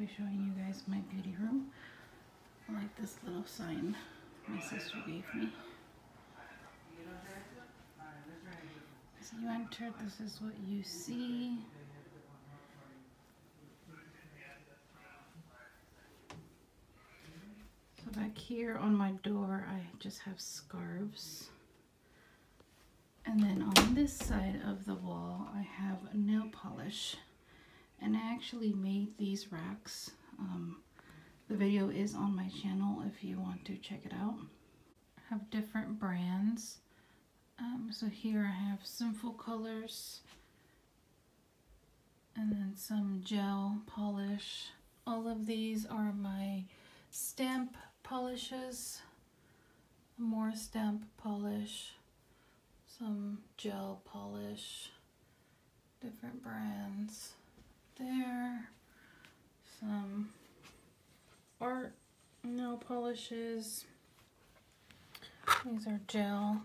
be showing you guys my beauty room. I like this little sign my sister gave me. As you enter, this is what you see. So back here on my door, I just have scarves. And then on this side of the wall, I have nail polish. And I actually made these racks. The video is on my channel if you want to check it out. I have different brands. So here I have Sinful Colors. And then some gel polish. All of these are my stamp polishes. More stamp polish. Some gel polish. Different brands. There. Some art nail polishes. These are gel.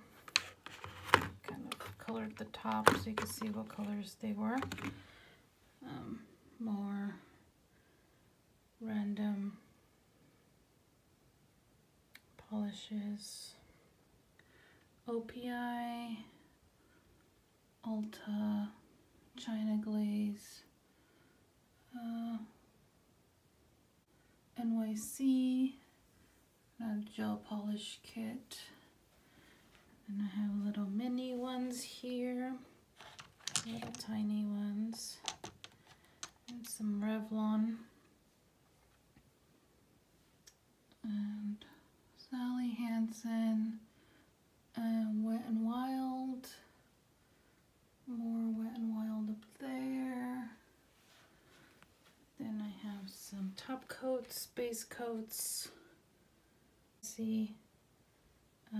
Kind of colored the top so you can see what colors they were. More random polishes. OPI, Ulta, China Glaze, NYC, a gel polish kit, and I have little mini ones here, little tiny ones, and some Revlon, and Sally Hansen, and Wet n Wild, more Wet n Wild up there. Then I have some top coats, base coats. See, I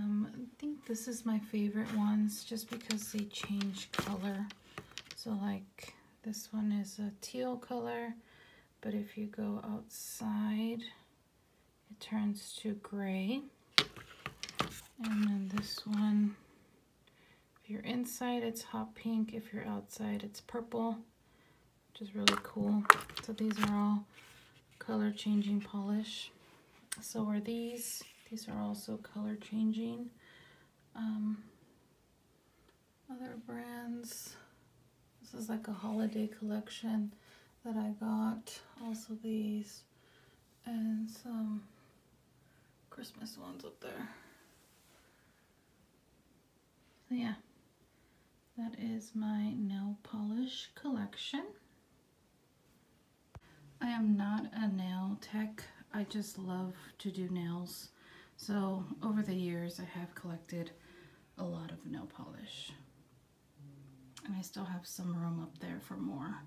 think this is my favorite ones just because they change color. So like this one is a teal color, but if you go outside, it turns to gray. And then this one, if you're inside, it's hot pink. If you're outside, it's purple, which is really cool. So these are all color changing polish. So are these. These are also color changing. Other brands. This is like a holiday collection that I got. Also these. And some Christmas ones up there. So yeah, that is my nail polish collection. I am not a nail tech. I just love to do nails. So over the years, I have collected a lot of nail polish. And I still have some room up there for more.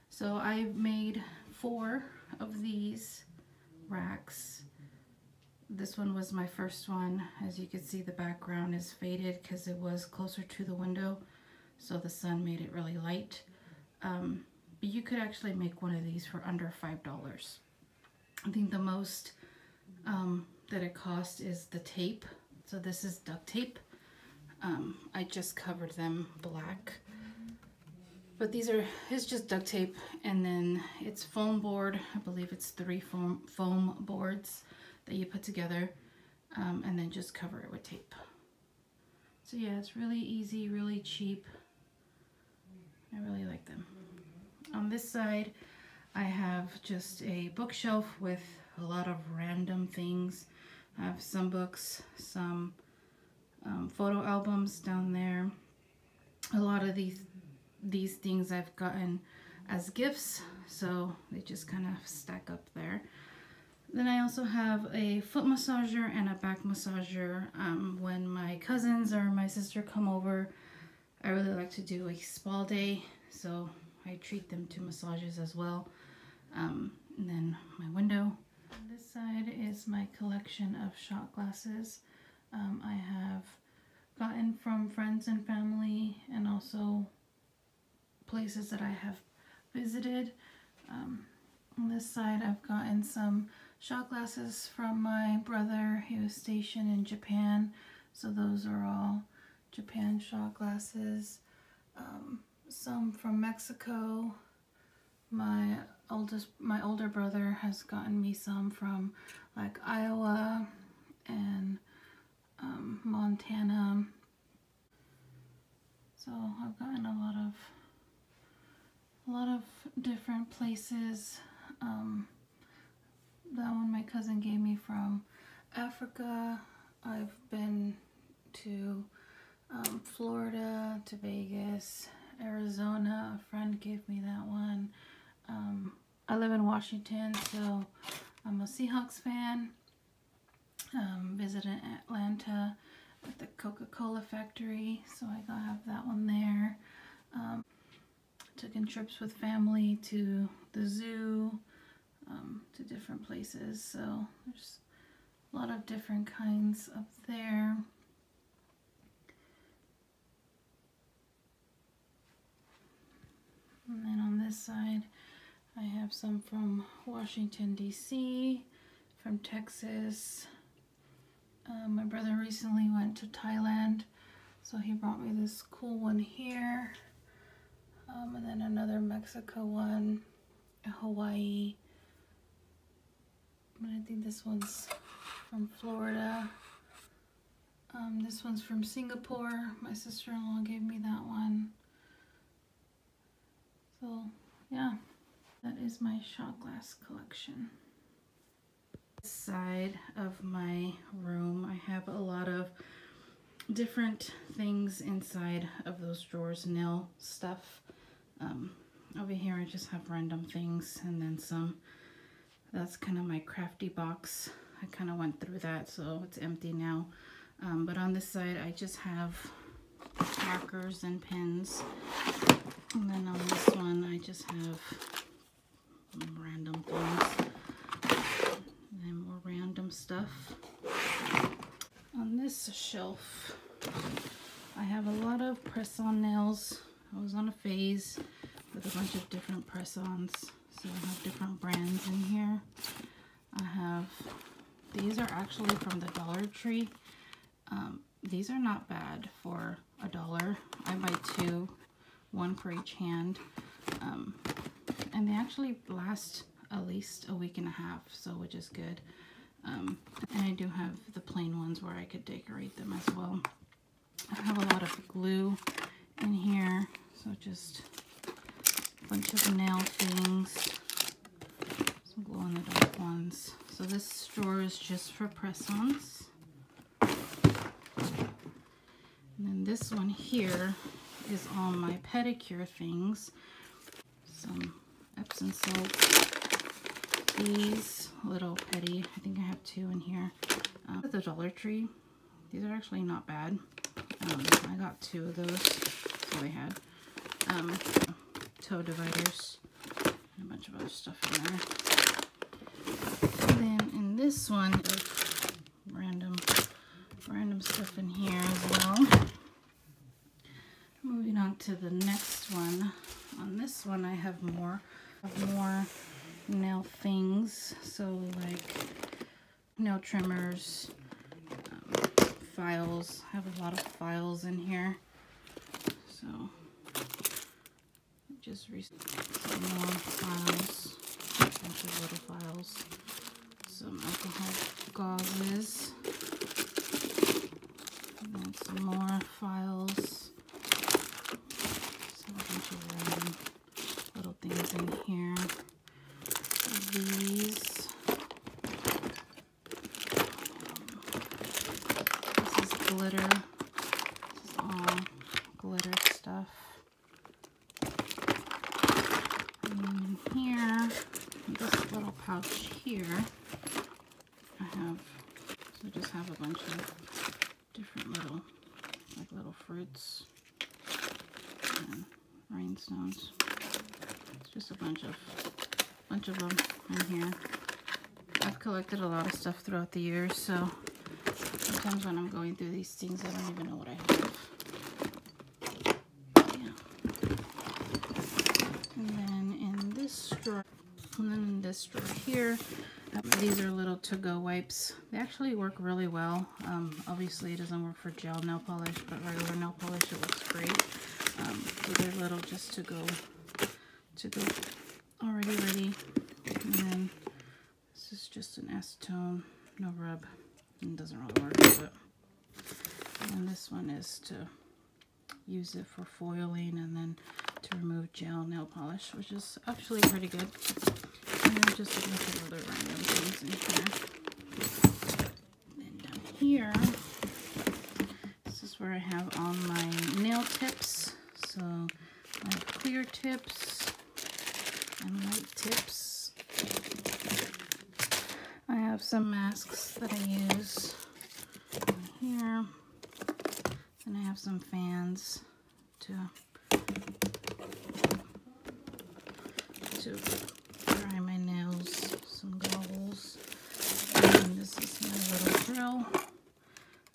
So I've made 4 of these racks. This one was my first one. As you can see, the background is faded because it was closer to the window, so the sun made it really light. But you could actually make one of these for under $5. I think the most that it costs is the tape. So this is duct tape. I just covered them black. But it's just duct tape, and then it's foam board. I believe it's 3 foam boards that you put together, and then just cover it with tape. So yeah, it's really easy, really cheap. I really like them. On this side, I have just a bookshelf with a lot of random things. I have some books, some photo albums down there. A lot of these things I've gotten as gifts, so they just kind of stack up there. Then I also have a foot massager and a back massager. When my cousins or my sister come over, I really like to do a spa day, so I treat them to massages as well. And then my window. On this side is my collection of shot glasses. I have gotten from friends and family, and also places that I have visited. On this side, I've gotten some shot glasses from my brother. He was stationed in Japan, so those are all Japan shot glasses. Some from Mexico. My my older brother has gotten me some from like Iowa and Montana. So I've gotten a lot of different places. That one my cousin gave me from Africa. I've been to Florida, to Vegas, Arizona. A friend gave me that one. I live in Washington, so I'm a Seahawks fan. Visited Atlanta at the Coca-Cola factory, so I got to have that one there. Taking trips with family to the zoo, to different places, so there's a lot of different kinds up there. And then on this side I have some from Washington DC, from Texas. My brother recently went to Thailand, so he brought me this cool one here. And then another Mexico one, Hawaii. And I think this one's from Florida. This one's from Singapore. My sister-in-law gave me that one. So yeah, that is my shot glass collection. This side of my room, I have a lot of different things inside of those drawers, nail stuff. Over here I just have random things, and then some. That's kind of my crafty box. I kind of went through that, so it's empty now. But on this side I just have markers and pens. And then on this one I just have random things. And then more random stuff. On this shelf I have a lot of press-on nails. I was on a phase with a bunch of different press-ons, so I have different brands in here. I have, these are actually from the Dollar Tree. These are not bad for $1. I buy two, one for each hand, and they actually last at least a week and a half, so which is good. And I do have the plain ones where I could decorate them as well. I have a lot of glue in here, so just a bunch of nail things, some glow-in-the-dark ones. So this drawer is just for press-ons. And then this one here is all my pedicure things. Some Epsom salt. These little petty, I think I have two in here. At the Dollar Tree. These are actually not bad. I got two of those. That's all I had. Toe dividers. And a bunch of other stuff in there. And then in this one, random stuff in here as well. Moving on to the next one. On this one I have more nail things, so like nail trimmers, files. I have a lot of files in here, so just some more files, a bunch of little files, some alcohol gauzes, and then some more files, so a bunch of random little things in here. These, this is glitter. This is all glitter stuff. And then in here, this little pouch here, I have, so I just have a bunch of different little, like little fruits and rhinestones. It's just a bunch of them in here. I've collected a lot of stuff throughout the years, so sometimes when I'm going through these things, I don't even know what I have. Yeah. And then in this drawer here, these are little to-go wipes. They actually work really well. Obviously it doesn't work for gel nail polish, but regular nail polish, it works great. So they're little just to go already ready. And then this is just an acetone, no rub. It doesn't really work, but and this one is to use it for foiling and then to remove gel nail polish, which is actually pretty good. And then just a bunch of other random things in here. Then down here, this is where I have all my nail tips. So I have clear tips and white tips. I have some masks that I use here. And I have some fans to dry my nails, some goggles, and this is my little drill.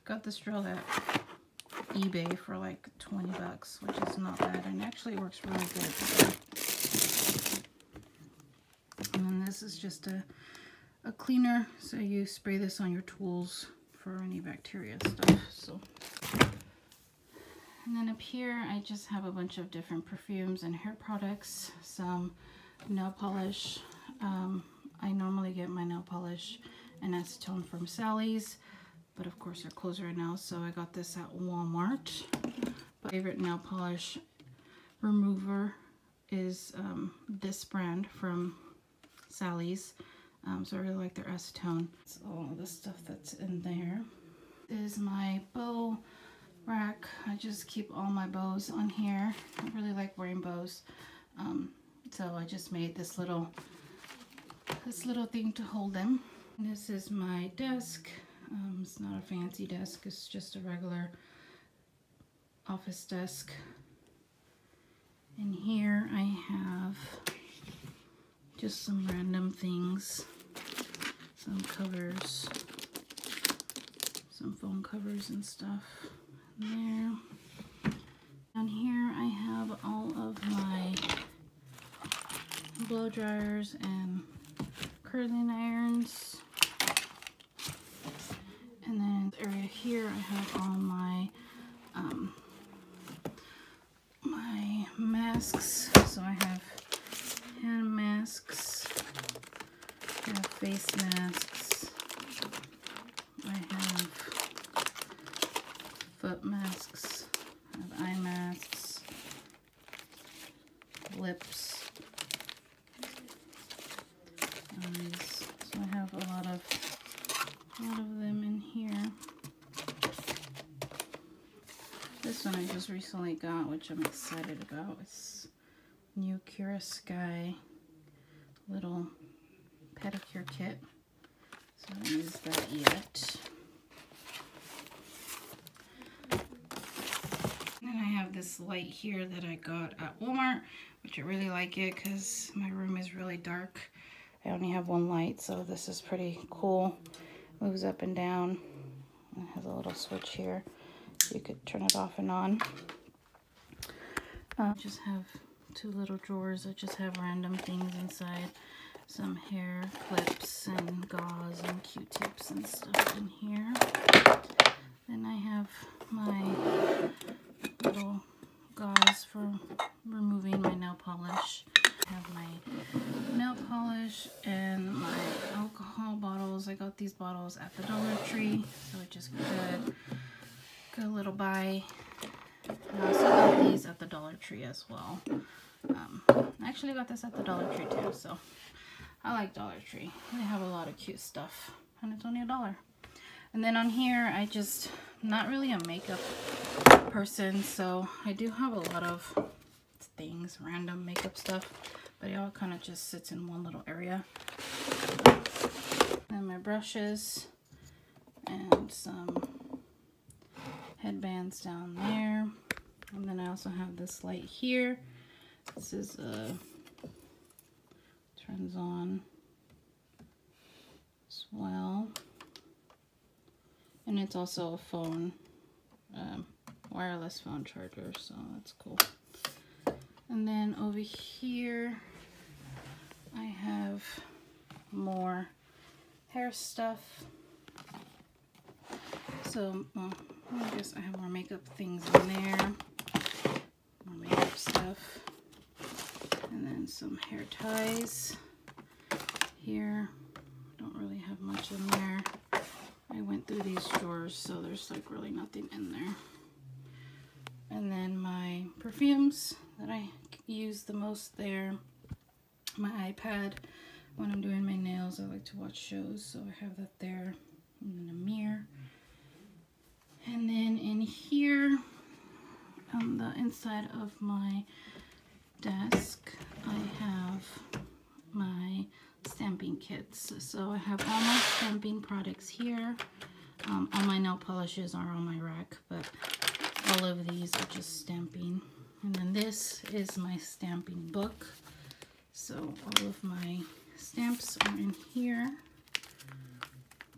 Got this drill at eBay for like 20 bucks, which is not bad, and actually works really good. And then this is just a cleaner, so you spray this on your tools for any bacteria stuff. So. And then up here, I just have a bunch of different perfumes and hair products, some nail polish. I normally get my nail polish and acetone from Sally's, but of course they're closed right now, so I got this at Walmart. My favorite nail polish remover is this brand from Sally's, so I really like their acetone. It's all the stuff that's in there. This is my bow rack. I just keep all my bows on here. I really like wearing bows, so I just made this little thing to hold them. And this is my desk. It's not a fancy desk, it's just a regular office desk. And here I have just some random things, some covers, some phone covers and stuff. There. Down here I have all of my blow dryers and curling irons. And then area here I have all my my masks. So I have hand masks, I have face masks, I have foot masks, I have eye masks, lips, eyes. So I have a lot of them in here. This one I just recently got, which I'm excited about. It's new Cura Sky little pedicure kit. So I haven't used that yet. And I have this light here that I got at Walmart, which I really like it because my room is really dark. I only have one light, so this is pretty cool. Moves up and down. It has a little switch here. You could turn it off and on. I just have two little drawers. I just have random things inside. Some hair clips and gauze and Q-tips and stuff in here. Then I have my little gauze for removing my nail polish. I have my nail polish and my alcohol bottles. I got these bottles at the Dollar Tree, so it's just good little buy. I also got these at the Dollar Tree as well. I actually got this at the Dollar Tree too, so I like Dollar Tree. They have a lot of cute stuff, and it's only $1. And then on here, I just not really a makeup person, so I do have a lot of things, random makeup stuff, but it all kind of just sits in one little area. And my brushes and some headbands down there. And then I also have this light here. This is turns on as well, and it's also a phone, wireless phone charger, so that's cool. And then over here I have more hair stuff. So I guess I have more makeup things in there, more makeup stuff, and then some hair ties here. Don't really have much in there. I went through these drawers, so there's like really nothing in there. And then my perfumes that I use the most there. My iPad. When I'm doing my nails, I like to watch shows, so I have that there. And then a mirror. And then in here, on the inside of my desk, I have my stamping kits. So I have all my stamping products here. All my nail polishes are on my rack, but all of these are just stamping. And then this is my stamping book. So all of my stamps are in here.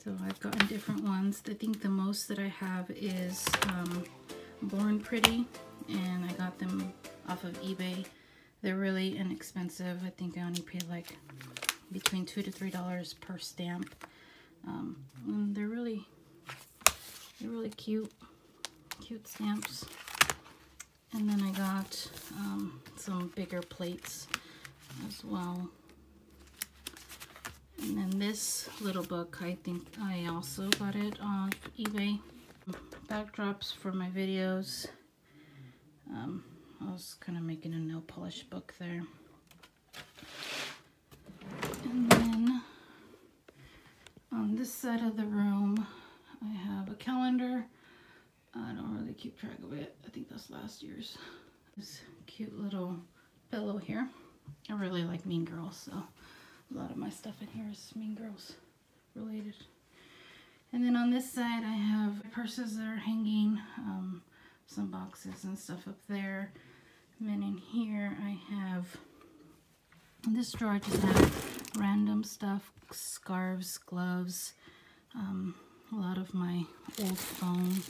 So I've gotten different ones. I think the most that I have is Born Pretty, and I got them off of eBay. They're really inexpensive. I think I only paid like between $2 to $3 per stamp. And they're really cute stamps. And then I got some bigger plates as well. And then this little book, I think I also got it on eBay. Backdrops for my videos. I was kind of making a nail polish book there. And then on this side of the room, I have a calendar. I don't really keep track of it. I think that's last year's. This cute little pillow here. I really like Mean Girls, so a lot of my stuff in here is Mean Girls related. And then on this side, I have purses that are hanging, some boxes and stuff up there. And then in here, I have, in this drawer, I just have random stuff, scarves, gloves, a lot of my old phone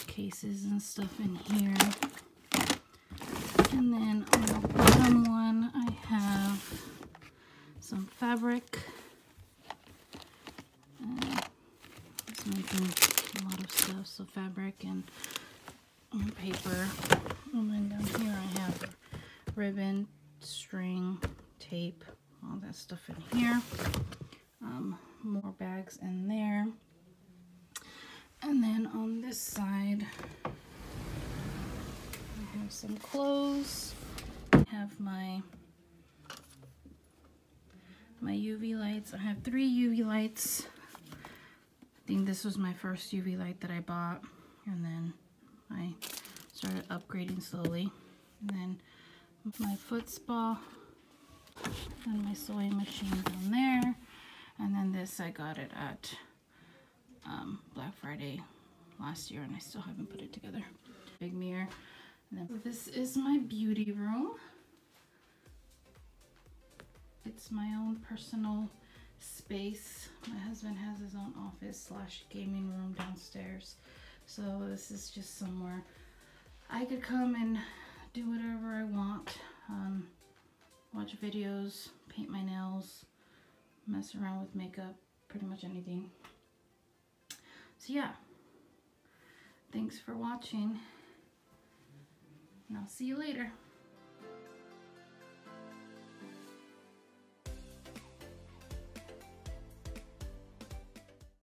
cases and stuff in here. And then on the bottom one, I have some fabric. It's making a lot of stuff, so fabric and paper. And then down here I have ribbon, string, tape, all that stuff in here. More bags in there. And then on this side, I have some clothes. I have my UV lights. I have 3 UV lights. I think this was my first UV light that I bought, and then I started upgrading slowly. And then my foot spa and my sewing machine down there. And then this, I got it at Black Friday last year, and I still haven't put it together. Big mirror. And then this is my beauty room. It's my own personal space. My husband has his own office / gaming room downstairs. So this is just somewhere I could come and do whatever I want. Watch videos, paint my nails, mess around with makeup, pretty much anything. So yeah, thanks for watching, and I'll see you later.